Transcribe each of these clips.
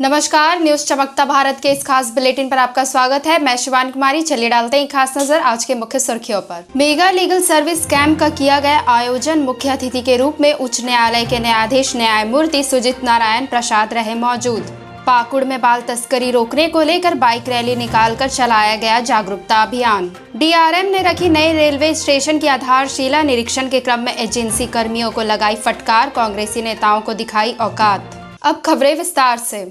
नमस्कार, न्यूज चमकता भारत के इस खास बुलेटिन पर आपका स्वागत है। मैं शिवानी कुमारी। चलिए डालते हैं खास नजर आज के मुख्य सुर्खियों पर। मेगा लीगल सर्विस कैंप का किया गया आयोजन। मुख्य अतिथि के रूप में उच्च न्यायालय के न्यायाधीश न्यायमूर्ति सुजीत नारायण प्रसाद रहे मौजूद। पाकुड़ में बाल तस्करी रोकने को लेकर बाइक रैली निकालकर चलाया गया जागरूकता अभियान। डीआरएम ने रखी नए रेलवे स्टेशन की आधारशिला। निरीक्षण के क्रम में एजेंसी कर्मियों को लगाई फटकार। कांग्रेसी नेताओं को दिखाई औकात। अब खबरें विस्तार से।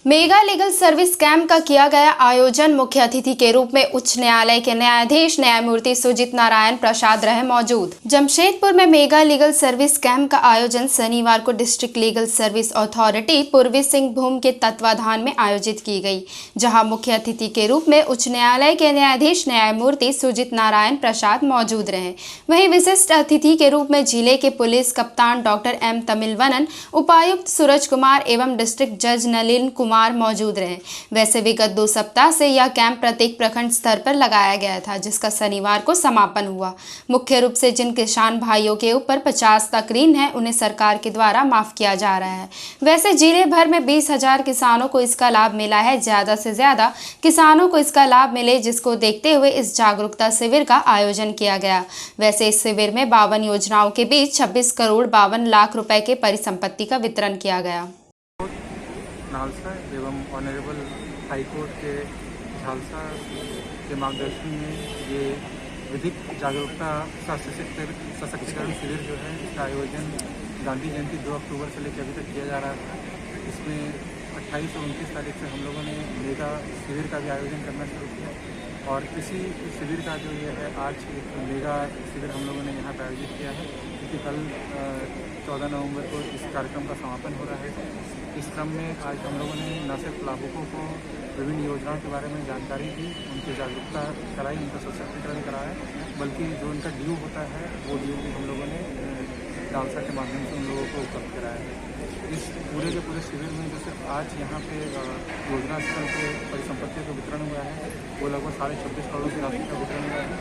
मेगा लीगल सर्विस कैंप का किया गया आयोजन। मुख्य अतिथि के रूप में उच्च न्यायालय के न्यायाधीश न्यायमूर्ति सुजीत नारायण प्रसाद रहे मौजूद। जमशेदपुर में मेगा लीगल सर्विस कैंप का आयोजन शनिवार को डिस्ट्रिक्ट लीगल सर्विस अथॉरिटी पूर्वी सिंहभूम के तत्वाधान में आयोजित की गई, जहां मुख्य अतिथि के रूप में उच्च न्यायालय के न्यायाधीश न्यायमूर्ति सुजीत नारायण प्रसाद मौजूद रहे। वहीं विशिष्ट अतिथि के रूप में जिले के पुलिस कप्तान डॉक्टर एम तमिलवनन, उपायुक्त सूरज कुमार एवं डिस्ट्रिक्ट जज नलिन कुमार मौजूद रहे। वैसे विगत 2 सप्ताह से यह कैंप प्रत्येक प्रखंड स्तर पर लगाया गया था, जिसका शनिवार को समापन हुआ। मुख्य रूप से जिन किसान भाइयों के ऊपर 50 तक ऋण है, उन्हें सरकार के द्वारा माफ किया जा रहा है। वैसे जिले भर में 20,000 किसानों को इसका लाभ मिला है। ज्यादा से ज्यादा किसानों को इसका लाभ मिले, जिसको देखते हुए इस जागरूकता शिविर का आयोजन किया गया। वैसे इस शिविर में 52 योजनाओं के बीच 26 करोड़ 52 लाख रुपए के परिसंपत्ति का वितरण किया गया। झालसा एवं ऑनरेबल हाईकोर्ट के झालसा के मार्गदर्शन में ये विधिक जागरूकता सशक्तिकरण शिविर जो है, इसका आयोजन गांधी जयंती 2 अक्टूबर से लेकर अभी तक किया जा रहा था। इसमें 28 और 29 तारीख से हम लोगों ने मेगा शिविर का भी आयोजन करना शुरू किया और इसी शिविर का जो ये है, आज एक मेगा शिविर हम लोगों ने यहाँ पर आयोजित किया है, क्योंकि कल 14 नवंबर को इस कार्यक्रम का समापन हो रहा है। इस क्रम में आज हम लोगों ने न सिर्फ लाभुकों को विभिन्न योजनाओं के बारे में जानकारी दी, उनकी जागरूकता कराई, उनका सशक्तिकरण कराया, बल्कि जो उनका ड्यू होता है वो ड्यू भी हम लोगों ने डालसा के माध्यम से उन लोगों को उपलब्ध कराया है। इस पूरे के पूरे शिविर में जो सिर्फ आज यहाँ पे योजना स्थल के परिसंपत्तियों का वितरण हुआ है, वो लगभग 26.5 करोड़ की राशि का वितरण हुआ है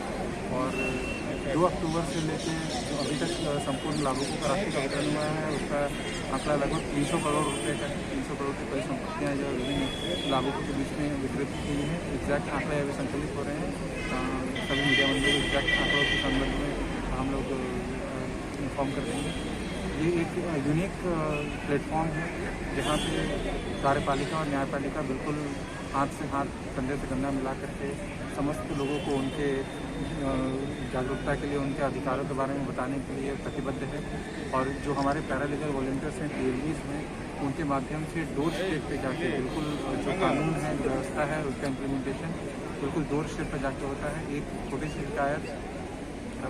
और 2 अक्टूबर से लेकर अभी तक संपूर्ण लाभुकों का राशि का वितरण हुआ है। उसका आंकड़ा लगभग 300 करोड़ रुपये का है। 300 करोड़ की परिसंपत्तियाँ जो विभिन्न लाभुकों के बीच में वितरित की गई हैं। एग्जैक्ट आंकड़े अभी संकलित हो रहे हैं। सभी मीडिया मंडल एग्जैक्ट आंकड़ों के संबंध में हम लोग इन्फॉर्म कर देंगे। ये एक यूनिक प्लेटफॉर्म है, जहाँ पे कार्यपालिका और न्यायपालिका बिल्कुल हाथ से हाथ, कंधे से कंधा मिला करके समस्त लोगों को उनके जागरूकता के लिए, उनके अधिकारों के बारे में बताने के लिए प्रतिबद्ध है। और जो हमारे पैरालीगल वॉलंटियर्स हैं, पीएलवीज हैं, उनके माध्यम से डोर स्टेप पे जाके बिल्कुल जो कानून है, व्यवस्था है, उसका इम्प्लीमेंटेशन बिल्कुल डोर स्टेप पर जाके होता है। एक छोटी सी शिकायत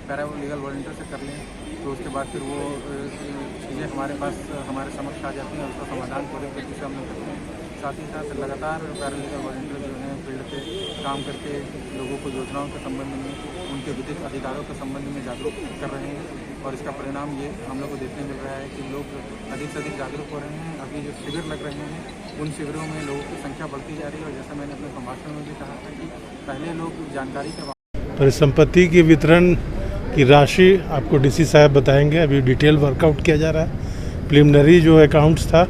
पैरालीगल वॉलंटियर से कर लें तो उसके बाद फिर वो चीज़ें हमारे पास, हमारे समक्ष आ जाती हैं और उसका समाधान पूरे तरीके से हम लोग करते हैं। साथ ही साथ लगातार पैरालीगल वॉलंटियर जो हैं फील्ड पे काम करके लोगों को योजनाओं के संबंध में, उनके विधिक अधिकारों के संबंध में जागरूक कर रहे हैं और इसका परिणाम ये हम लोग को देखने मिल रहा है कि लोग अधिक से अधिक जागरूक हो रहे हैं। अभी जो शिविर लग रहे हैं, उन शिविरों में लोगों की संख्या बढ़ती जा रही है और जैसा मैंने अपने संभाषण में भी कहा था कि पहले लोग जानकारी के परिसंपत्ति के वितरण की राशि आपको डीसी साहब बताएंगे। अभी डिटेल वर्कआउट किया जा रहा है। प्रिलिमिनरी जो अकाउंट्स था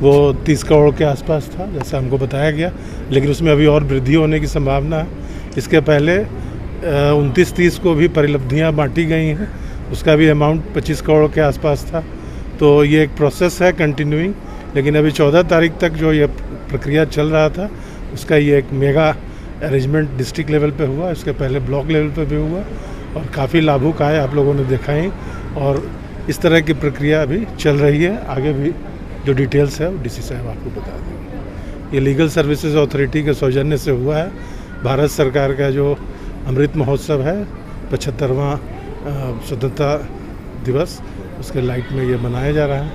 वो 30 करोड़ के आसपास था, जैसा हमको बताया गया, लेकिन उसमें अभी और वृद्धि होने की संभावना है। इसके पहले 29-30 को भी परिलब्धियाँ बांटी गई हैं, उसका भी अमाउंट 25 करोड़ के आसपास था। तो ये एक प्रोसेस है कंटिन्यूइंग, लेकिन अभी 14 तारीख तक जो ये प्रक्रिया चल रहा था, उसका ये एक मेगा अरेंजमेंट डिस्ट्रिक्ट लेवल पे हुआ, इसके पहले ब्लॉक लेवल पे भी हुआ और काफ़ी लाभुक आए, आप लोगों ने देखा ही। और इस तरह की प्रक्रिया अभी चल रही है। आगे भी जो डिटेल्स है वो डीसी साहब आपको बता देंगे। ये लीगल सर्विसेज अथॉरिटी के सौजन्य से हुआ है। भारत सरकार का जो अमृत महोत्सव है, 75वां स्वतंत्रता दिवस, उसके लाइट में ये मनाया जा रहा है।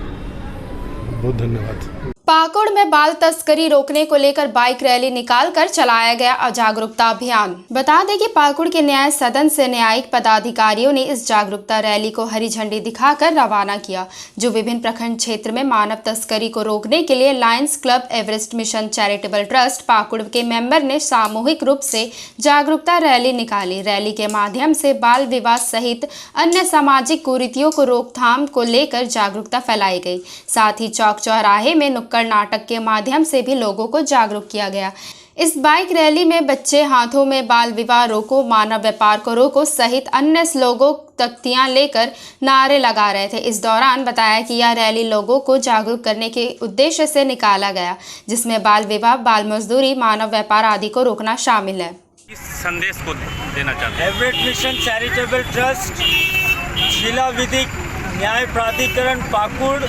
बहुत धन्यवाद। पाकुड़ में बाल तस्करी रोकने को लेकर बाइक रैली निकालकर चलाया गया जागरूकता अभियान। बता दें कि पाकुड़ के न्याय सदन से न्यायिक पदाधिकारियों ने इस जागरूकता रैली को हरी झंडी दिखाकर रवाना किया, जो विभिन्न प्रखंड क्षेत्र में मानव तस्करी को रोकने के लिए Lions club Everest mission charitable trust Pakur के मेंबर ने सामूहिक रूप से जागरूकता रैली निकाली। रैली के माध्यम से बाल विवाह सहित अन्य सामाजिक कुरीतियों को रोकथाम को लेकर जागरूकता फैलाई गई। साथ ही चौक चौराहे में नुक्कड़ नुक्कड़ नाटक के माध्यम से भी लोगों को जागरूक किया गया। इस बाइक रैली में बच्चे हाथों में बाल विवाह रोको, मानव व्यापार को रोको सहित अन्य स्लोगों तख्तियां लेकर नारे लगा रहे थे। इस दौरान बताया कि यह रैली लोगों को जागरूक करने के उद्देश्य से निकाला गया, जिसमें बाल विवाह, बाल मजदूरी, मानव व्यापार आदि को रोकना शामिल है। इस संदेश को देना चाहते हैं। एवरेट मिशन चैरिटेबल ट्रस्ट, जिला विधिक न्याय प्राधिकरण पाकुड़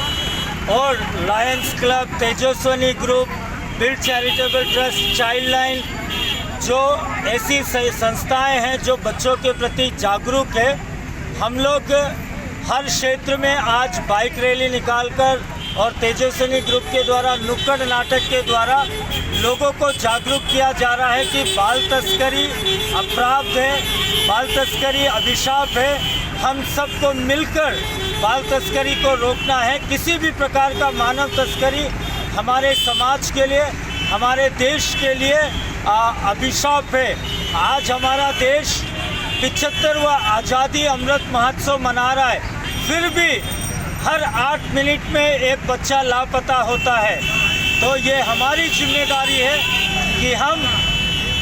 और Lions club, Tejaswini group, build charitable trust, child line, जो ऐसी संस्थाएं हैं जो बच्चों के प्रति जागरूक है, हम लोग हर क्षेत्र में आज बाइक रैली निकालकर और तेजस्विनी ग्रुप के द्वारा नुक्कड़ नाटक के द्वारा लोगों को जागरूक किया जा रहा है कि बाल तस्करी अपराध है, बाल तस्करी अभिशाप है। हम सबको मिलकर बाल तस्करी को रोकना है। किसी भी प्रकार का मानव तस्करी हमारे समाज के लिए, हमारे देश के लिए अभिशाप है। आज हमारा देश 75वां आज़ादी अमृत महोत्सव मना रहा है, फिर भी हर 8 मिनट में एक बच्चा लापता होता है। तो ये हमारी जिम्मेदारी है कि हम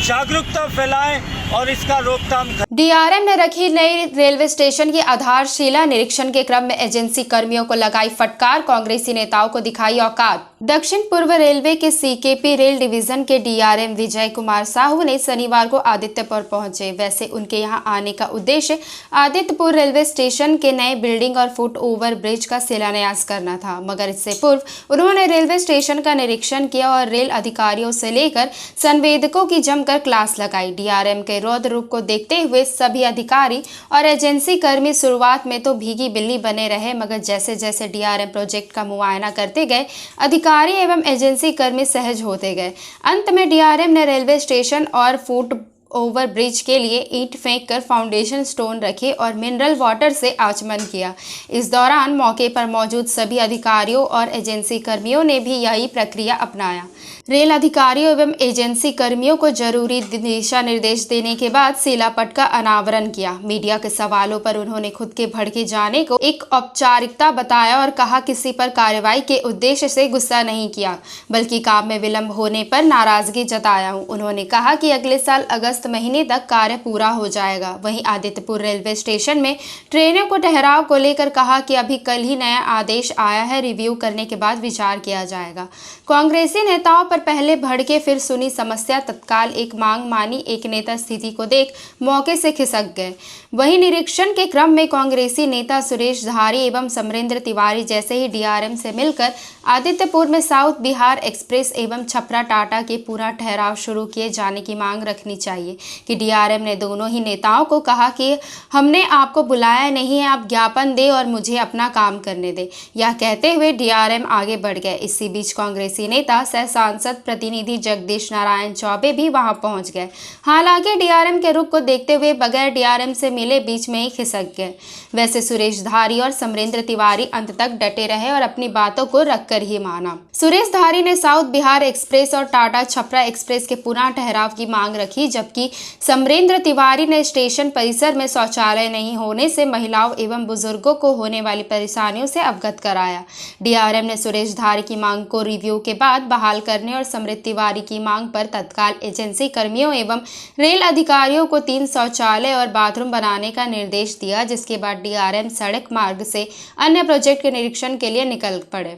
जागरूकता फैलाएं और इसका रोकथाम करें। डीआरएम ने रखी नई रेलवे स्टेशन की आधारशिला, निरीक्षण के क्रम में एजेंसी कर्मियों को लगाई फटकार, कांग्रेसी नेताओं को दिखाई औकात। दक्षिण पूर्व रेलवे के सीकेपी रेल डिवीजन के डीआरएम विजय कुमार साहू ने शनिवार को आदित्यपुर पहुंचे। वैसे उनके यहां आने का उद्देश्य आदित्यपुर रेलवे स्टेशन के नए बिल्डिंग और फुट ओवर ब्रिज का शिलान्यास करना था, मगर इससे पूर्व उन्होंने रेलवे स्टेशन का निरीक्षण किया और रेल अधिकारियों से लेकर संवेदकों की जमकर क्लास लगाई। डीआरएम के रौद्र रूप को देखते हुए सभी अधिकारी और एजेंसी कर्मी शुरुआत में तो भीगी बिल्ली बने रहे, मगर जैसे जैसे डीआरएम प्रोजेक्ट का मुआयना करते गए, अधिकारी एवं एजेंसी कर्मी सहज होते गए। अंत में डीआरएम ने रेलवे स्टेशन और फुट ओवर ब्रिज के लिए ईंट फेंककर फाउंडेशन स्टोन रखे और मिनरल वाटर से आचमन किया। इस दौरान मौके पर मौजूद सभी अधिकारियों और एजेंसी कर्मियों ने भी यही प्रक्रिया अपनाया। रेल अधिकारियों एवं एजेंसी कर्मियों को जरूरी दिशा निर्देश देने के बाद शिलापट का अनावरण किया। मीडिया के सवालों पर उन्होंने खुद के भड़के जाने को एक औपचारिकता बताया और कहा किसी पर कार्रवाई के उद्देश्य से गुस्सा नहीं किया, बल्कि काम में विलंब होने पर नाराजगी जताया हूं। उन्होंने कहा कि अगले साल अगस्त महीने तक कार्य पूरा हो जाएगा। वहीं आदित्यपुर रेलवे स्टेशन में ट्रेनों को ठहराव को लेकर कहा कि अभी कल ही नया आदेश आया है, रिव्यू करने के बाद विचार किया जाएगा। कांग्रेसी नेताओं पर पहले भड़के, फिर सुनी समस्या, तत्काल एक मांग मानी। एक नेता स्थिति को देख मौके से खिसक गए। वहीं निरीक्षण के क्रम में कांग्रेसी नेता सुरेश धारी एवं समरेंद्र तिवारी जैसे ही डीआरएम से मिलकर आदित्यपुर में साउथ बिहार एक्सप्रेस एवं छपरा टाटा के पूरा ठहराव शुरू किए जाने की मांग रखनी चाहिए कि डीआरएम ने दोनों ही नेताओं को कहा कि हमने आपको बुलाया नहीं है, आप ज्ञापन दे और मुझे अपना काम करने दे। यह कहते हुए डीआरएम आगे बढ़ गए। इसी बीच कांग्रेसी नेता सह सांसद प्रतिनिधि जगदीश नारायण चौबे भी वहां पहुंच गए। हालांकि डीआरएम के रुख को देखते हुए बगैर डीआरएम से मिले बीच में ही खिसक गए। वैसे सुरेश धारी और समरेंद्र तिवारी अंत तक डटे रहे और अपनी बातों को रखकर ही माना। सुरेश धारी ने साउथ बिहार एक्सप्रेस और टाटा छपरा एक्सप्रेस के पुनः ठहराव की मांग रखी, जबकि समरेंद्र तिवारी ने स्टेशन परिसर में शौचालय नहीं होने से महिलाओं एवं बुजुर्गों को होने वाली परेशानियों से अवगत कराया। डीआरएम ने सुरेश धारी की मांग को रिव्यू के बाद बहाल करने और समृद्ध तिवारी की मांग पर तत्काल एजेंसी कर्मियों एवं रेल अधिकारियों को 3 शौचालय और बाथरूम बनाने का निर्देश दिया, जिसके बाद डीआरएम सड़क मार्ग से अन्य प्रोजेक्ट के निरीक्षण के लिए निकल पड़े।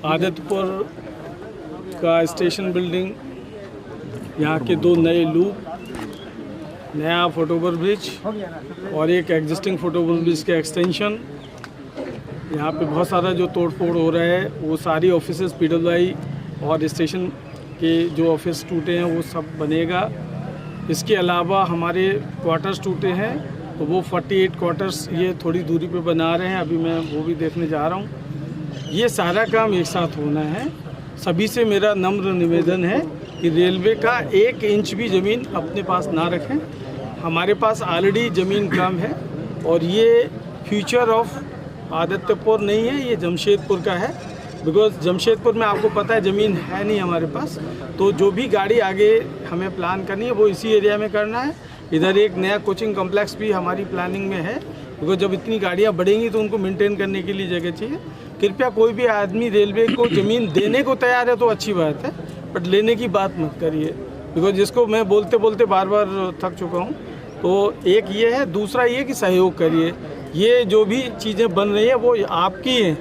आदित्यपुर का स्टेशन बिल्डिंग, यहाँ के 2 नए लूप, नया फुटओवर ब्रिज और एक एग्जिस्टिंग फुटओवर ब्रिज के एक्सटेंशन, यहाँ पे बहुत सारा जो तोड़फोड़ हो रहा है वो सारी ऑफिसेस पीडब्ल्यूआई और स्टेशन के जो ऑफिस टूटे हैं वो सब बनेगा। इसके अलावा हमारे क्वार्टर्स टूटे हैं तो वो 48 क्वार्टर्स ये थोड़ी दूरी पे बना रहे हैं, अभी मैं वो भी देखने जा रहा हूँ। ये सारा काम एक साथ होना है। सभी से मेरा नम्र निवेदन है कि रेलवे का 1 इंच भी ज़मीन अपने पास ना रखें। हमारे पास ऑलरेडी ज़मीन कम है और ये फ्यूचर ऑफ आदित्यपुर नहीं है, ये जमशेदपुर का है। बिकॉज जमशेदपुर में आपको पता है ज़मीन है नहीं हमारे पास, तो जो भी गाड़ी आगे हमें प्लान करनी है वो इसी एरिया में करना है। इधर एक नया कोचिंग कॉम्प्लेक्स भी हमारी प्लानिंग में है, बिकॉज जब इतनी गाड़ियाँ बढ़ेंगी तो उनको मेंटेन करने के लिए जगह चाहिए। कृपया कोई भी आदमी रेलवे को ज़मीन देने को तैयार है तो अच्छी बात है, बट लेने की बात मत करिए, बिकॉज जिसको मैं बोलते बोलते बार बार थक चुका हूँ। तो एक ये है, दूसरा ये कि सहयोग करिए। ये जो भी चीज़ें बन रही हैं वो आपकी हैं।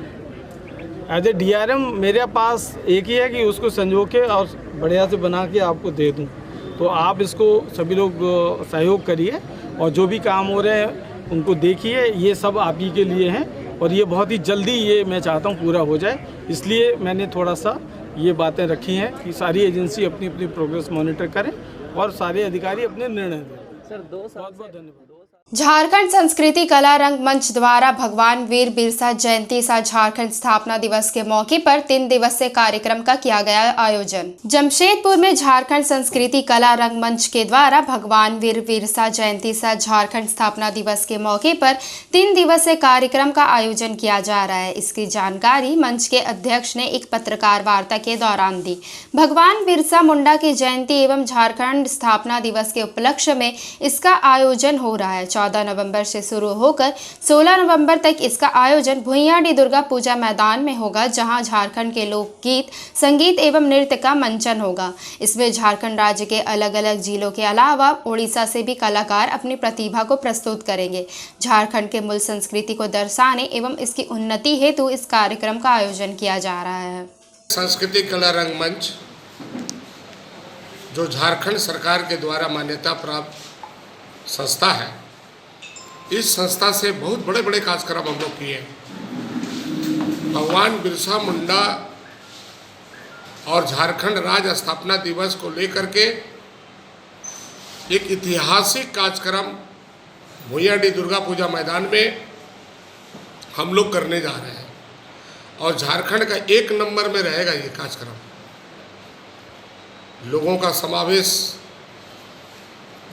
एज ए DRM मेरे पास एक ही है कि उसको संजो के और बढ़िया से बना के आपको दे दूँ। तो आप इसको सभी लोग सहयोग करिए और जो भी काम हो रहे हैं उनको देखिए। ये सब आप ही के लिए हैं और ये बहुत ही जल्दी ये मैं चाहता हूँ पूरा हो जाए, इसलिए मैंने थोड़ा सा ये बातें रखी हैं कि सारी एजेंसी अपनी अपनी प्रोग्रेस मॉनिटर करें और सारे अधिकारी अपने निर्णय दें। सर, बहुत बहुत धन्यवाद। झारखंड संस्कृति कला रंगमंच द्वारा भगवान वीर बिरसा जयंती सा झारखंड स्थापना दिवस के मौके पर 3 दिवसीय कार्यक्रम का किया गया आयोजन। जमशेदपुर में झारखंड संस्कृति कला रंगमंच के द्वारा भगवान वीर बिरसा जयंती सा झारखंड स्थापना दिवस के मौके पर 3 दिवसीय कार्यक्रम का आयोजन किया जा रहा है। इसकी जानकारी मंच के अध्यक्ष ने एक पत्रकार वार्ता के दौरान दी। भगवान बिरसा मुंडा की जयंती एवं झारखंड स्थापना दिवस के उपलक्ष्य में इसका आयोजन हो रहा है। 14 नवंबर से शुरू होकर 16 नवंबर तक इसका आयोजन भुइयाडी दुर्गा पूजा मैदान में होगा, जहां झारखंड के लोकगीत, संगीत एवं नृत्य का मंचन होगा। इसमें झारखंड राज्य के अलग अलग जिलों के अलावा उड़ीसा से भी कलाकार अपनी प्रतिभा को प्रस्तुत करेंगे। झारखंड के मूल संस्कृति को दर्शाने एवं इसकी उन्नति हेतु इस कार्यक्रम का आयोजन किया जा रहा है। संस्कृति कला रंगमंच जो झारखंड सरकार के द्वारा मान्यता प्राप्त संस्था है, इस संस्था से बहुत बड़े बड़े कार्यक्रम हम लोग किए। भगवान बिरसा मुंडा और झारखंड राज्य स्थापना दिवस को लेकर के एक ऐतिहासिक कार्यक्रम भुइयाडी दुर्गा पूजा मैदान में हम लोग करने जा रहे हैं और झारखंड का 1 नंबर में रहेगा ये कार्यक्रम। लोगों का समावेश,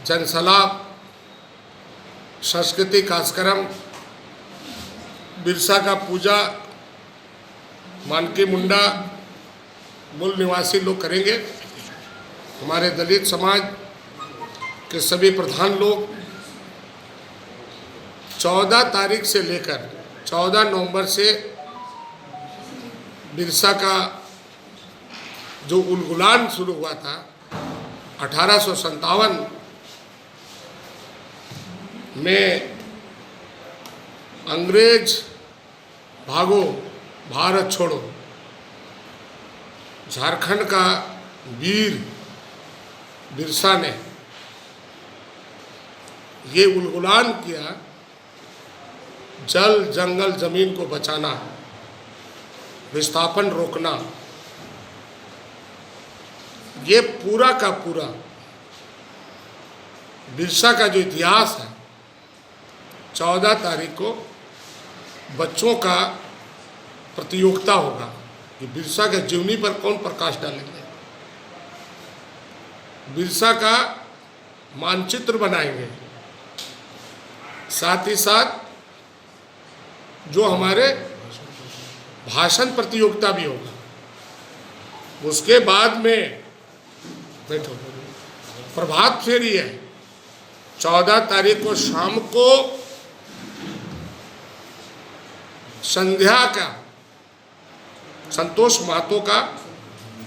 जनसलाप, सांस्कृतिक कार्यक्रम, बिरसा का पूजा मानकी मुंडा मूल निवासी लोग करेंगे। हमारे दलित समाज के सभी प्रधान लोग 14 तारीख से लेकर 14 नवंबर से बिरसा का जो उलगुलान शुरू हुआ था 1857 में, अंग्रेज भागो भारत छोड़ो, झारखंड का वीर बिरसा ने ये उलगुलान किया, जल जंगल जमीन को बचाना, विस्थापन रोकना। ये पूरा का पूरा बिरसा का जो इतिहास है, 14 तारीख को बच्चों का प्रतियोगिता होगा कि बिरसा के जीवनी पर कौन प्रकाश डालेंगे। बिरसा का मानचित्र बनाएंगे, साथ ही साथ जो हमारे भाषण प्रतियोगिता भी होगा। उसके बाद में बैठो प्रभात फेरी है 14 तारीख को शाम को, संध्या का संतोष महतो का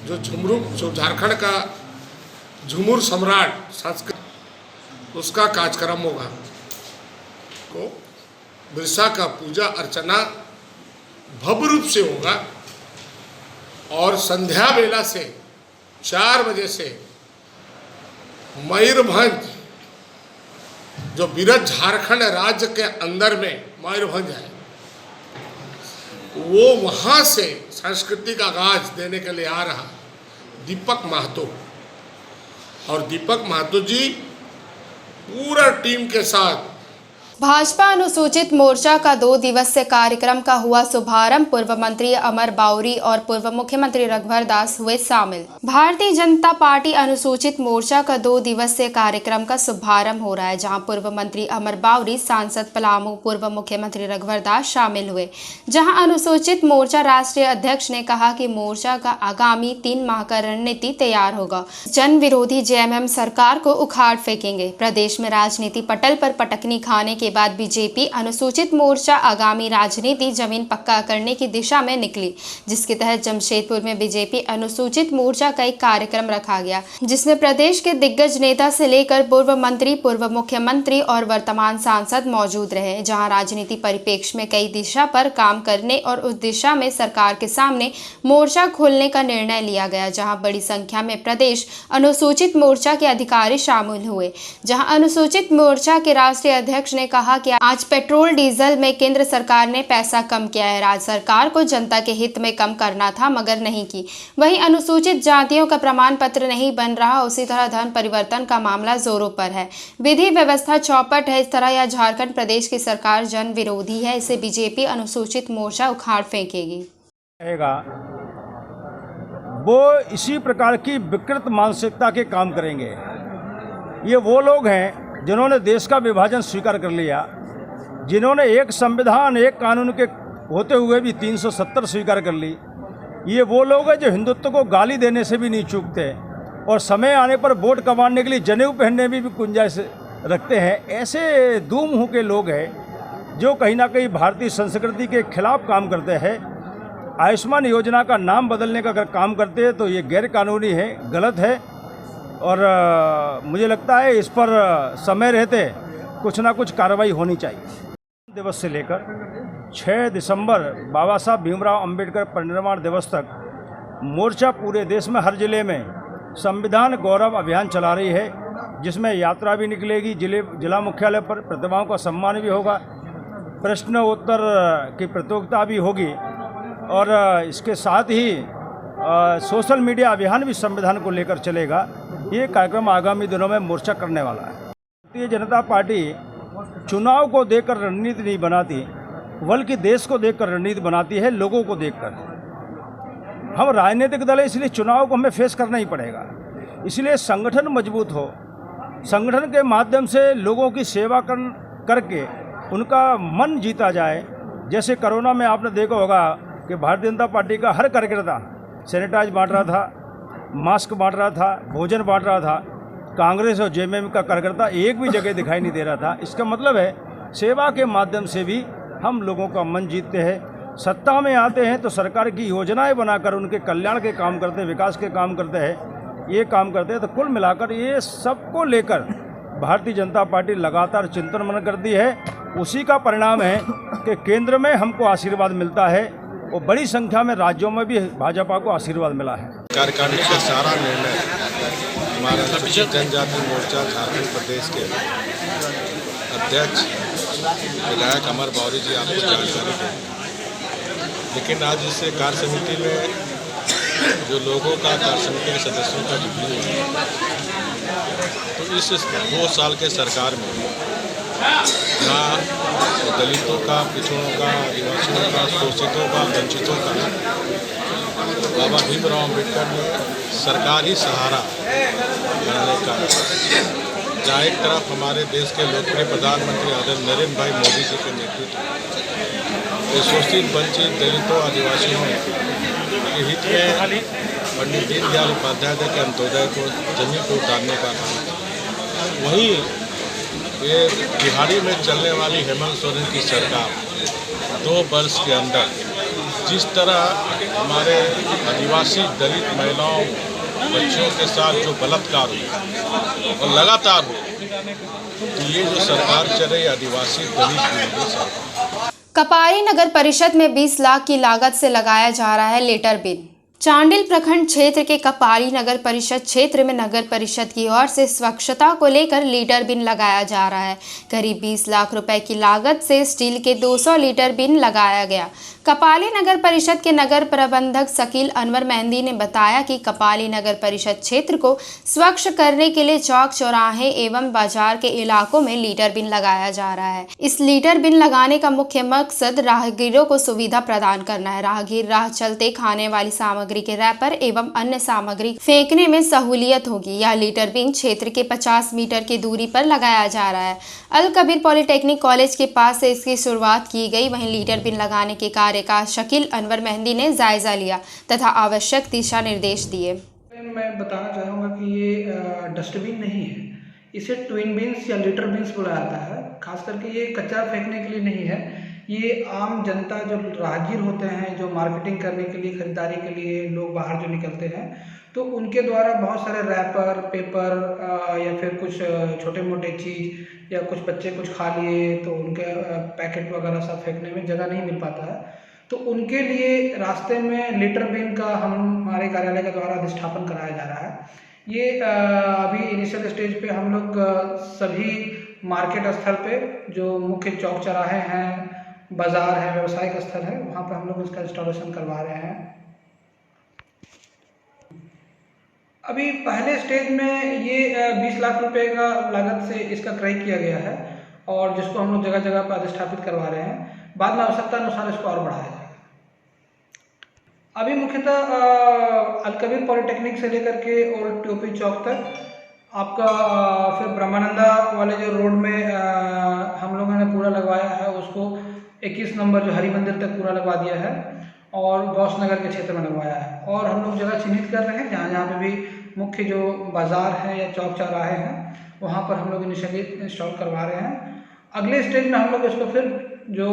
जो झारखंड का झुमुर सम्राट संस्कृत, उसका कार्यक्रम होगा। को बिरसा का पूजा अर्चना भव्य रूप से होगा और संध्या बेला से 4 बजे से मयूरभंज, जो बिरध झारखंड राज्य के अंदर में मयूरभंज है, वो वहाँ से सांस्कृतिक आगाज देने के लिए आ रहा दीपक महतो, और दीपक महतो जी पूरा टीम के साथ भाजपा अनुसूचित मोर्चा का 2 दिवसीय कार्यक्रम का हुआ शुभारंभ। पूर्व मंत्री अमर बाउरी और पूर्व मुख्यमंत्री रघुवर दास हुए शामिल। भारतीय जनता पार्टी अनुसूचित मोर्चा का 2 दिवसीय कार्यक्रम का शुभारंभ हो रहा है, जहां पूर्व मंत्री अमर बाउरी, सांसद पलामू, पूर्व मुख्यमंत्री रघुवर दास शामिल हुए। जहां अनुसूचित मोर्चा राष्ट्रीय अध्यक्ष ने कहा कि मोर्चा का आगामी 3 माह का रणनीति तैयार होगा। जन विरोधी JMM सरकार को उखाड़ फेंकेंगे। प्रदेश में राजनीति पटल पर पटकनी खाने के के बाद बीजेपी अनुसूचित मोर्चा आगामी राजनीति जमीन पक्का करने की दिशा में निकली, जिसके तहत जमशेदपुर में बीजेपी अनुसूचित मोर्चा का एक कार्यक्रम रखा गया, जिसमें प्रदेश के दिग्गज नेता से लेकर पूर्व मंत्री, पूर्व मुख्यमंत्री और वर्तमान सांसद मौजूद रहे, जहां राजनीति परिप्रेक्ष्य में कई दिशा पर काम करने और उस दिशा में सरकार के सामने मोर्चा खोलने का निर्णय लिया गया, जहां बड़ी संख्या में प्रदेश अनुसूचित मोर्चा के अधिकारी शामिल हुए। जहां अनुसूचित मोर्चा के राष्ट्रीय अध्यक्ष ने कहा कि आज पेट्रोल डीजल में केंद्र सरकार ने पैसा कम किया है, राज्य सरकार को जनता के हित में कम करना था मगर नहीं की। वहीं अनुसूचित जातियों का प्रमाण पत्र नहीं बन रहा, उसी तरह धर्म परिवर्तन का मामला जोरों पर है। विधि व्यवस्था चौपट है। इस तरह यह झारखंड प्रदेश की सरकार जन विरोधी है, इसे बीजेपी अनुसूचित मोर्चा उखाड़ फेंकेगी। वो इसी प्रकार की विकृत मानसिकता के काम करेंगे। ये वो लोग हैं जिन्होंने देश का विभाजन स्वीकार कर लिया, जिन्होंने एक संविधान, एक कानून के होते हुए भी 370 स्वीकार कर ली। ये वो लोग हैं जो हिंदुत्व को गाली देने से भी नहीं चूकते और समय आने पर वोट कमाने के लिए जनेऊ पहनने में भी गुंजाइश रखते हैं। ऐसे दो मुँह के लोग हैं जो कहीं ना कहीं भारतीय संस्कृति के खिलाफ काम करते हैं। आयुष्मान योजना का नाम बदलने का अगर काम करते हैं तो ये गैर कानूनी है, गलत है और मुझे लगता है इस पर समय रहते कुछ ना कुछ कार्रवाई होनी चाहिए। दिवस से लेकर 6 दिसंबर बाबा साहब भीमराव अंबेडकर परिनिर्वाण दिवस तक मोर्चा पूरे देश में हर जिले में संविधान गौरव अभियान चला रही है, जिसमें यात्रा भी निकलेगी, जिला मुख्यालय पर प्रतिभाओं का सम्मान भी होगा, प्रश्न उत्तर की प्रतियोगिता भी होगी और इसके साथ ही सोशल मीडिया अभियान भी संविधान को लेकर चलेगा। ये कार्यक्रम आगामी दिनों में मोर्चा करने वाला है। भारतीय जनता पार्टी चुनाव को देखकर रणनीति नहीं बनाती, बल्कि देश को देखकर रणनीति बनाती है, लोगों को देखकर। हम राजनीतिक दल है, इसलिए चुनाव को हमें फेस करना ही पड़ेगा। इसलिए संगठन मजबूत हो, संगठन के माध्यम से लोगों की सेवा करके उनका मन जीता जाए। जैसे कोरोना में आपने देखा होगा कि भारतीय जनता पार्टी का हर कार्यकर्ता सैनिटाइज बांट रहा था, मास्क बांट रहा था, भोजन बांट रहा था। कांग्रेस और जेएमएम का कार्यकर्ता एक भी जगह दिखाई नहीं दे रहा था। इसका मतलब है सेवा के माध्यम से भी हम लोगों का मन जीतते हैं। सत्ता में आते हैं तो सरकार की योजनाएं बनाकर उनके कल्याण के काम करते हैं, विकास के काम करते हैं, ये काम करते हैं। तो कुल मिलाकर ये सबको लेकर भारतीय जनता पार्टी लगातार चिंतन मनन करती है। उसी का परिणाम है कि केंद्र में हमको आशीर्वाद मिलता है और बड़ी संख्या में राज्यों में भी भाजपा को आशीर्वाद मिला है। कार्यकारिणी का सारा निर्णय हमारा अनुसूचित जनजाति मोर्चा झारखंड प्रदेश के अध्यक्ष विधायक अमर बावरी जी आपको जानकारी दें। लेकिन आज इस कार्य समिति में जो लोगों का कार्य समिति के सदस्यों का रिव्यू है, तो इस 2 साल के सरकार में ना दलितों का, पिछड़ों का, आदिवासियों का, शोषितों का, वंचितों का बाबा भीमराव अम्बेडकर ने सरकार ही सहारा बनाने का, जहाँ एक तरफ हमारे देश के लोकप्रिय प्रधानमंत्री आदरणीय नरेंद्र भाई मोदी जी के नेतृत्व में शोषित, वंचित, दलितों, आदिवासियों के हित में पंडित दीनदयाल उपाध्याय के अंत्योदय को जमीन को उतारने का काम। वहीं ये बिहारी में चलने वाली हेमंत सोरेन की सरकार 2 वर्ष के अंदर जिस तरह हमारे आदिवासी दलित महिलाओं, बच्चियों के साथ जो बलात्कार हुआ और लगातार हुआ, तो ये जो सरकार चल रही आदिवासी दलित विरोधी सरकार। कपारी नगर परिषद में 20 लाख की लागत से लगाया जा रहा है लेटर बिन। चांडिल प्रखंड क्षेत्र के कपारी नगर परिषद क्षेत्र में नगर परिषद की ओर से स्वच्छता को लेकर लीटर बिन लगाया जा रहा है। करीब 20 लाख रुपए की लागत से स्टील के 200 लीटर बिन लगाया गया। कपाली नगर परिषद के नगर प्रबंधक शकील अनवर मेहंदी ने बताया कि कपाली नगर परिषद क्षेत्र को स्वच्छ करने के लिए चौक, चौराहे एवं बाजार के इलाकों में लीटर बिन लगाया जा रहा है। इस लीटर बिन लगाने का मुख्य मकसद राहगीरों को सुविधा प्रदान करना है। राहगीर राह चलते खाने वाली सामग्री के रैपर एवं अन्य सामग्री फेंकने में सहूलियत होगी। यह लीटर बिन क्षेत्र के 50 मीटर की दूरी पर लगाया जा रहा है। अल कबीर पॉलिटेक्निक कॉलेज के पास से इसकी शुरुआत की गई। वहीं लीटर बिन लगाने के कार्य का शकील अनवर मेहंदी ने जायजा लिया तथा आवश्यक दिशा निर्देश दिए। मैं बताना चाहूँगा कि ये डस्टबिन नहीं है, इसे ट्विन बीन्स या लिटर बीन्स बोला जाता है। खास करके ये कचरा फेंकने के लिए नहीं है, ये आम जनता जो राहगीर होते हैं, जो मार्केटिंग करने के लिए, खरीदारी के लिए लोग बाहर जो निकलते हैं, तो उनके द्वारा बहुत सारे रैपर, पेपर या फिर कुछ छोटे मोटे चीज़ या कुछ बच्चे कुछ खा लिए तो उनके पैकेट वगैरह सब फेंकने में जगह नहीं मिल पाता है, तो उनके लिए रास्ते में लिटर बिन का हमारे कार्यालय के द्वारा अधिष्ठापन कराया जा रहा है। ये अभी इनिशियल स्टेज पे हम लोग सभी मार्केट स्थल पे जो मुख्य चौक चौराहे हैं, बाज़ार है, व्यावसायिक स्थल है, वहाँ पे हम लोग इसका इंस्टॉलेशन करवा रहे हैं। अभी पहले स्टेज में ये 20 लाख रुपए का लागत से इसका क्रय किया गया है और जिसको हम लोग जगह जगह पर अधिष्ठापित करवा रहे हैं। बाद में आवश्यकता अनुसार इसको और बढ़ाया जाएगा। अभी मुख्यतः अलकबीर पॉलिटेक्निक से लेकर के ओल्ड टीओपी चौक तक आपका, फिर ब्रह्मानंदा वाले जो रोड में हम लोगों ने पूरा लगवाया है, उसको 21 नंबर जो हरि मंदिर तक पूरा लगवा दिया है और गौस नगर के क्षेत्र में लगवाया है। और हम लोग जगह चिन्हित कर रहे हैं जहाँ जहाँ पे भी मुख्य जो बाज़ार है या चौक चौराहे हैं, वहाँ पर हम लोग इनिशियली इंस्टॉल करवा रहे हैं। अगले स्टेज में हम लोग इसको फिर जो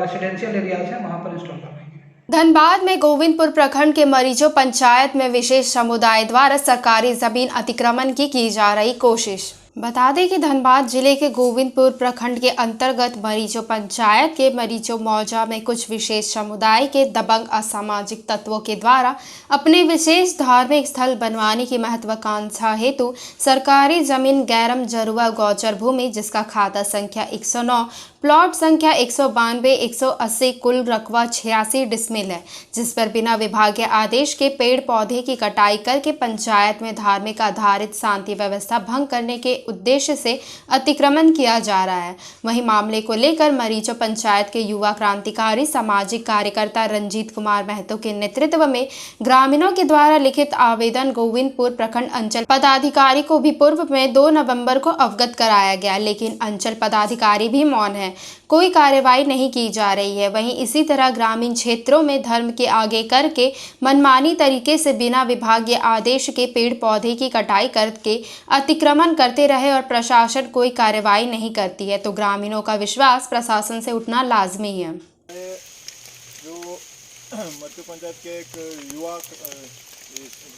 रेसिडेंशियल एरियाज हैं वहाँ पर इंस्टॉल कर रहे हैं। धनबाद में गोविंदपुर प्रखंड के मरीजों पंचायत में विशेष समुदाय द्वारा सरकारी जमीन अतिक्रमण की जा रही कोशिश। बता दें कि धनबाद जिले के गोविंदपुर प्रखंड के अंतर्गत मरीजों पंचायत के मरीजों मौजा में कुछ विशेष समुदाय के दबंग असामाजिक तत्वों के द्वारा अपने विशेष धार्मिक स्थल बनवाने की महत्वाकांक्षा हेतु सरकारी जमीन गैरम जरुआ गौचर भूमि, जिसका खाता संख्या 109, प्लॉट संख्या 192, 180, कुल रकबा 86 डिसमिल है, जिस पर बिना विभागीय आदेश के पेड़ पौधे की कटाई करके पंचायत में धार्मिक आधारित शांति व्यवस्था भंग करने के उद्देश्य से अतिक्रमण किया जा रहा है। वहीं मामले को लेकर मरीजों पंचायत के युवा क्रांतिकारी सामाजिक कार्यकर्ता रंजीत कुमार महतो के नेतृत्व में ग्रामीणों के द्वारा लिखित आवेदन गोविंदपुर प्रखंड अंचल पदाधिकारी को भी पूर्व में 2 नवंबर को अवगत कराया गया, लेकिन अंचल पदाधिकारी भी मौन है, कोई कार्रवाई नहीं की जा रही है। वहीं इसी तरह ग्रामीण क्षेत्रों में धर्म के आगे करके मनमानी तरीके से बिना विभागीय आदेश के पेड़ पौधे की कटाई करके अतिक्रमण करते रहे और प्रशासन कोई कार्रवाई नहीं करती है, तो ग्रामीणों का विश्वास प्रशासन से उठना लाजमी है। जो मध्य पंचायत के एक युवा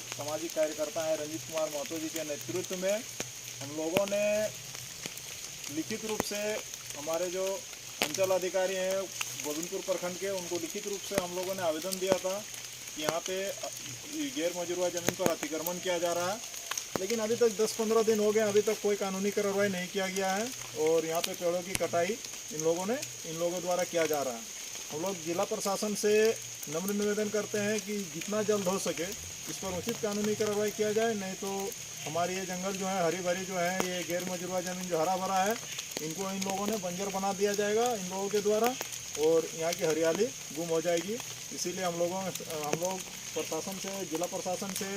सामाजिक कार्यकर्ता हैं रंजीत कुमार महतो जी के नेतृत्व में हम लोगों ने लिखित रूप से हमारे जो अंचल अधिकारी हैं गोविंदपुर प्रखंड के, उनको लिखित रूप से हम लोगों ने आवेदन दिया था कि यहाँ पे गैर मजरूआ ज़मीन पर अतिक्रमण किया जा रहा है, लेकिन अभी तक 10-15 दिन हो गए, अभी तक कोई कानूनी कार्रवाई नहीं किया गया है और यहाँ पे पेड़ों की कटाई इन लोगों द्वारा किया जा रहा है। हम लोग जिला प्रशासन से नम्र निवेदन करते हैं कि जितना जल्द हो सके इस पर उचित कानूनी कार्रवाई किया जाए, नहीं तो हमारी ये जंगल जो है हरी भरी जो है, ये गैर मजरूआ ज़मीन जो हरा भरा है, इनको इन लोगों ने बंजर बना दिया जाएगा इन लोगों के द्वारा और यहाँ की हरियाली गुम हो जाएगी। इसीलिए हम लोग प्रशासन से, जिला प्रशासन से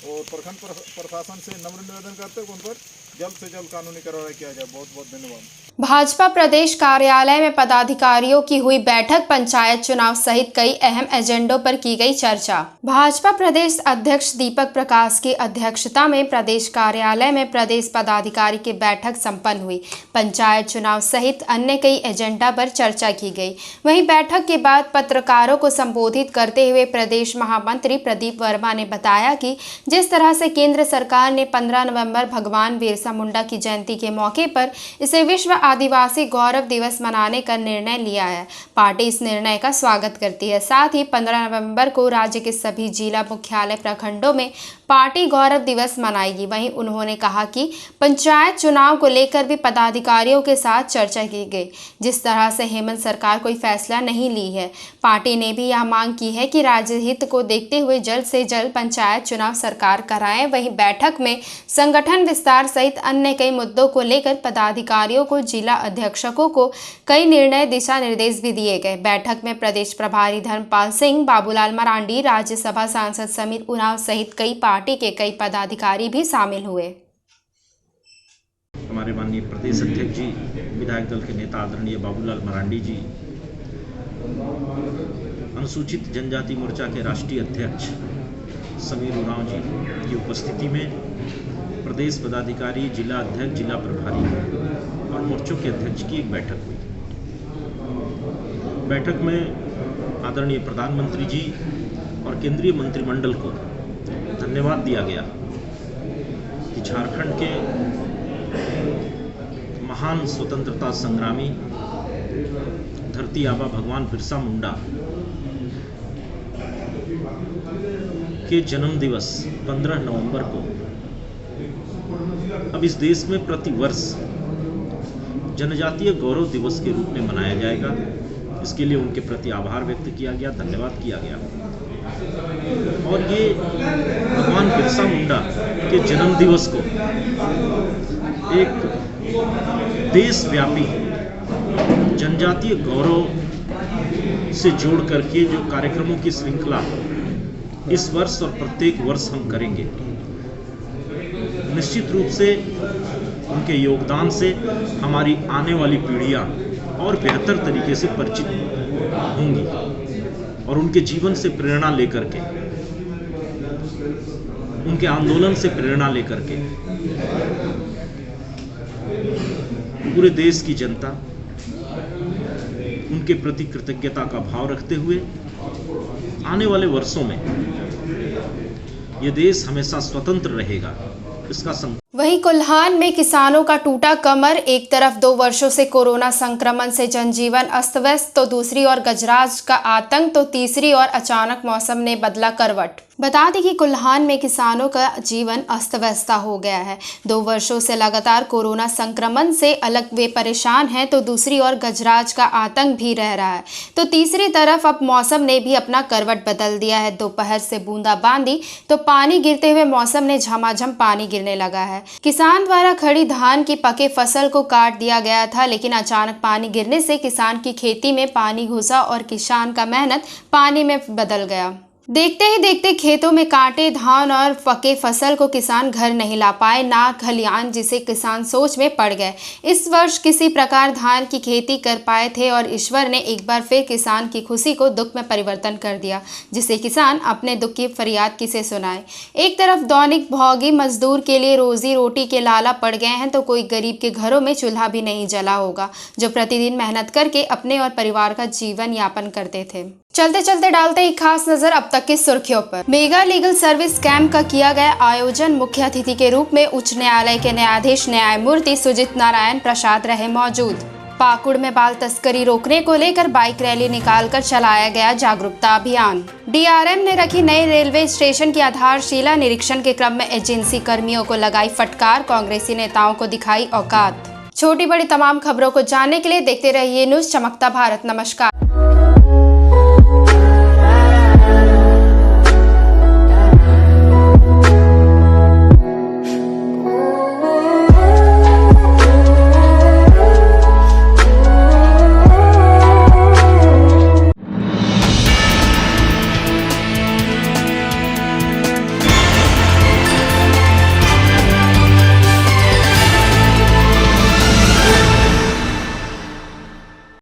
और प्रखंड प्रशासन से नम्र निवेदन करते हैं कि उन पर जल्द से जल्द कानूनी कार्रवाई किया जाए। बहुत बहुत धन्यवाद। भाजपा प्रदेश कार्यालय में पदाधिकारियों की हुई बैठक, पंचायत चुनाव सहित कई अहम एजेंडों पर की गई चर्चा। भाजपा प्रदेश अध्यक्ष दीपक प्रकाश की अध्यक्षता में प्रदेश कार्यालय में प्रदेश पदाधिकारी की बैठक संपन्न हुई। पंचायत चुनाव सहित अन्य कई एजेंडा पर चर्चा की गई। वहीं बैठक के बाद पत्रकारों को संबोधित करते हुए प्रदेश महामंत्री प्रदीप वर्मा ने बताया कि जिस तरह से केंद्र सरकार ने 15 नवंबर भगवान बिरसा मुंडा की जयंती के मौके पर इसे विश्व आदिवासी गौरव दिवस मनाने का निर्णय लिया है, पार्टी इस निर्णय का स्वागत करती है। साथ ही 15 नवंबर को राज्य के सभी जिला मुख्यालय प्रखंडों में पार्टी गौरव दिवस मनाएगी। वहीं उन्होंने कहा कि पंचायत चुनाव को लेकर भी पदाधिकारियों के साथ चर्चा की गई। जिस तरह से हेमंत सरकार कोई फैसला नहीं ली है, पार्टी ने भी यह मांग की है कि राज्य हित को देखते हुए जल्द से जल्द पंचायत चुनाव सरकार कराए। वहीं बैठक में संगठन विस्तार सहित अन्य कई मुद्दों को लेकर पदाधिकारियों को, जिला अध्यक्षकों को कई निर्णय दिशा निर्देश भी दिए गए। बैठक में प्रदेश प्रभारी धर्मपाल सिंह, बाबूलाल मरांडी, राज्यसभा सांसद समीर उरांव सहित कई पार्टी के कई पदाधिकारी भी शामिल हुए। हमारे माननीय प्रदेश अध्यक्ष जी, विधायक दल के नेता आदरणीय बाबूलाल मरांडी जी, अनुसूचित जनजाति मोर्चा के राष्ट्रीय अध्यक्ष समीर उरांव जी की उपस्थिति में प्रदेश पदाधिकारी, जिला अध्यक्ष, जिला प्रभारी और मोर्चों के अध्यक्ष की एक बैठक हुई। बैठक में आदरणीय प्रधानमंत्री जी और केंद्रीय मंत्रिमंडल को धन्यवाद दिया गया कि झारखंड के महान स्वतंत्रता संग्रामी धरती आबा भगवान बिरसा मुंडा के जन्म दिवस 15 नवंबर को अब इस देश में प्रतिवर्ष जनजातीय गौरव दिवस के रूप में मनाया जाएगा। इसके लिए उनके प्रति आभार व्यक्त किया गया, धन्यवाद किया गया। और ये भगवान बिरसा मुंडा के जन्म दिवस को एक देशव्यापी जनजातीय गौरव से जोड़ करके जो कार्यक्रमों की श्रृंखला इस वर्ष और प्रत्येक वर्ष हम करेंगे, निश्चित रूप से उनके योगदान से हमारी आने वाली पीढ़ियां और बेहतर तरीके से परिचित होंगी और उनके जीवन से प्रेरणा लेकर के, उनके आंदोलन से प्रेरणा लेकर के पूरे देश की जनता उनके प्रति कृतज्ञता का भाव रखते हुए आने वाले वर्षों में ये देश हमेशा स्वतंत्र रहेगा, इसका वहीं कुल्हान में किसानों का टूटा कमर। एक तरफ 2 वर्षों से कोरोना संक्रमण से जनजीवन अस्त व्यस्त तो दूसरी ओर गजराज का आतंक तो तीसरी ओर अचानक मौसम ने बदला करवट। बता दें कि कुल्हान में किसानों का जीवन अस्त व्यस्त हो गया है। 2 वर्षों से लगातार कोरोना संक्रमण से अलग वे परेशान हैं तो दूसरी ओर गजराज का आतंक भी रह रहा है, तो तीसरी तरफ अब मौसम ने भी अपना करवट बदल दिया है। दोपहर से बूंदाबांदी तो पानी गिरते हुए मौसम ने झमाझम पानी गिरने लगा है। किसान द्वारा खड़ी धान की पके फसल को काट दिया गया था, लेकिन अचानक पानी गिरने से किसान की खेती में पानी घुसा और किसान का मेहनत पानी में बदल गया। देखते ही देखते खेतों में काटे धान और पके फसल को किसान घर नहीं ला पाए, ना खलियान, जिसे किसान सोच में पड़ गए। इस वर्ष किसी प्रकार धान की खेती कर पाए थे और ईश्वर ने एक बार फिर किसान की खुशी को दुख में परिवर्तन कर दिया, जिसे किसान अपने दुख की फरियाद किसे सुनाए। एक तरफ दैनिक भोगी मजदूर के लिए रोजी रोटी के लाला पड़ गए हैं तो कोई गरीब के घरों में चूल्हा भी नहीं जला होगा, जो प्रतिदिन मेहनत करके अपने और परिवार का जीवन यापन करते थे। चलते चलते डालते एक खास नजर अब तक की सुर्खियों पर। मेगा लीगल सर्विस कैंप का किया गया आयोजन। मुख्य अतिथि के रूप में उच्च न्यायालय के न्यायाधीश न्यायमूर्ति सुजित नारायण प्रसाद रहे मौजूद। पाकुड़ में बाल तस्करी रोकने को लेकर बाइक रैली निकालकर चलाया गया जागरूकता अभियान। डीआरएम ने रखी नए रेलवे स्टेशन की आधारशिला। निरीक्षण के क्रम में एजेंसी कर्मियों को लगाई फटकार, कांग्रेसी नेताओं को दिखाई औकात। छोटी बड़ी तमाम खबरों को जानने के लिए देखते रहिए न्यूज़ चमकता भारत। नमस्कार।